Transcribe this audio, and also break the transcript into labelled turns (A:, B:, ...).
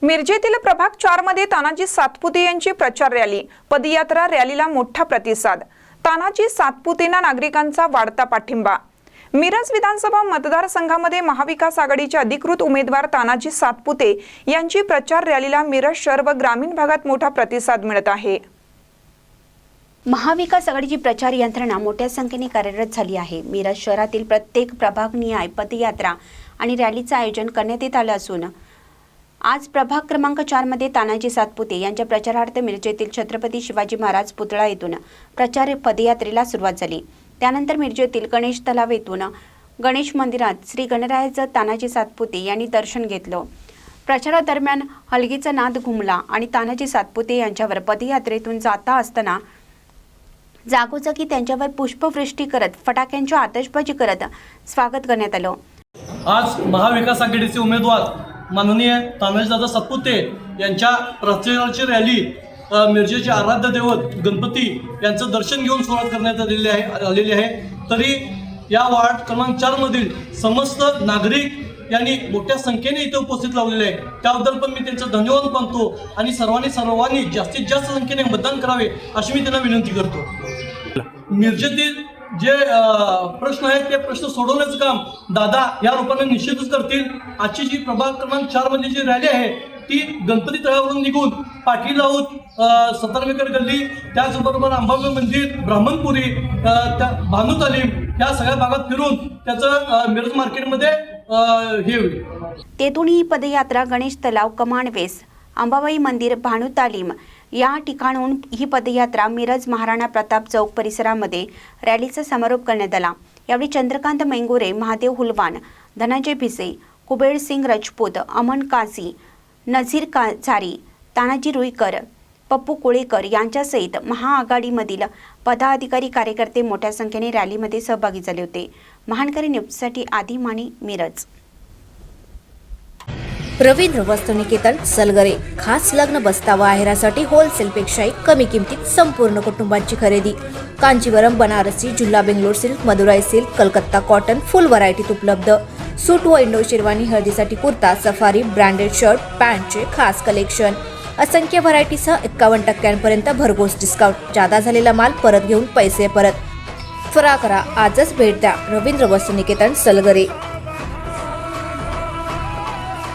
A: मिरजेतील प्रभाग 4 मध्ये तानाजी सातपुते यांची प्रचार रॅली, पदयात्रा रॅलीला मोठा प्रतिसाद। तानाजी सातपुतेंना नागरिकांचा वाढता पाठिंबा। मिरज विधानसभा मतदारसंघामध्ये महाविकास आघाडीचे अधिकृत उमेदवार तानाजी सातपुते यांची प्रचार रॅलीला मिरज शहर व ग्रामीण भागात मोठा प्रतिसाद मिळत आहे।
B: महाविकास आघाडीची प्रचार यंत्रणा मोठ्या संख्येने कार्यरत झाली आहे। मिरज शहरातील प्रत्येक प्रभागनिहाय पदयात्रा आणि रॅलीचे आयोजन करण्यात येत आले असून आज प्रभाग क्रमांक 4 मध्ये तानाजी सातपुते यांच्या प्रचारार्थ मिरजेतील छत्रपती शिवाजी महाराज पुतळा येथून प्रचार पदयात्रेला सुरुवात झाली। त्यानंतर मिरजेतील गणेश तलाव येथून गणेश मंदिरात श्री गणरायाचं तानाजी सातपुते यांनी दर्शन घेतलं। प्रचारादरम्यान हलगीचा नाद घुमला आणि तानाजी सातपुते यांच्यावर पदयात्रेतून जाता असताना जागोजागी त्यांच्यावर पुष्पवृष्टी करत फटाक्यांची आतषबाजी करत स्वागत करण्यात आलं।
C: आज महाविकास आघाडीचे उमेदवार माननीय तानाजीदादा सातपुते यांच्या प्रचाराची रॅली मिरजेचे आराध्य दैवत गणपती यांचं दर्शन घेऊन सुरुवात करण्यात आलेली आहे। तरी या वार्ड क्रमांक 4 मधील समस्त नागरिक यांनी मोठ्या संख्येने इथे उपस्थित लावलेले आहे। त्याबद्दल पण मी त्यांचा धन्यवाद मानतो आणि सर्वांनी जास्तीत जास्त संख्येने मतदान करावे अशी मी त्यांना विनंती करतो। मिरजेतील जे प्रश्न आहेत ते प्रश्न सोडवण्याचं काम दादा या रूपाने निश्चितच करतील। आजची जी प्रभाग क्रमांक 4 मध्ये जी रॅली आहे ती गणपती तळ्यावरून निघून पाटील राऊत, सतरमेकर गल्ली, त्याचबरोबर अंबाबाई मंदिर, ब्राह्मणपुरी, भानू तालीम या सगळ्या भागात फिरून त्याचं मिरज मार्केटमध्ये हे होईल।
B: तेथून ही पदयात्रा गणेश तलाव, कमांडवेस, अंबाबाई मंदिर, भानू तालीम या ठिकाणाहून ही पदयात्रा मिरज महाराणा प्रताप चौक परिसरामध्ये रॅलीचा समारोप करण्यात आला। यावेळी चंद्रकांत मेंगोरे, महादेव हुलवान, धनंजय भिसे, कुबेर सिंग राजपूत, अमन काझी, नझीर काझारी, तानाजी रुईकर, पप्पू कोळेकर यांच्यासहित महाआघाडीमधील पदाधिकारी कार्यकर्ते मोठ्या संख्येने रॅलीमध्ये सहभागी झाले होते। महानकरी न्यूजसाठी आदी माणी, मिरज।
D: रवींद्र वस्त्रनिकेतन सलगरे, खास लग्न बस्ता व आहेरासाठी होलसेलपेक्षाही कमी किमतीत संपूर्ण कुटुंबाची खरेदी। कांजीवरम, बनारसी, जुल्ला Bangalore silk, Madurai silk, Calcutta cotton full व्हरायटीत उपलब्ध। सूट व इंडो शेरवानी, हळदीसाठी कुर्ता, सफारी, ब्रँडेड शर्ट, पॅन्टचे खास कलेक्शन, असंख्य व्हरायटीसह 51% भरघोस डिस्काउंट। जादा झालेला माल परत घेऊन पैसे परत। त्वरा करा, आजच भेट द्या रवींद्र वस्त्रनिकेतन सलगरे।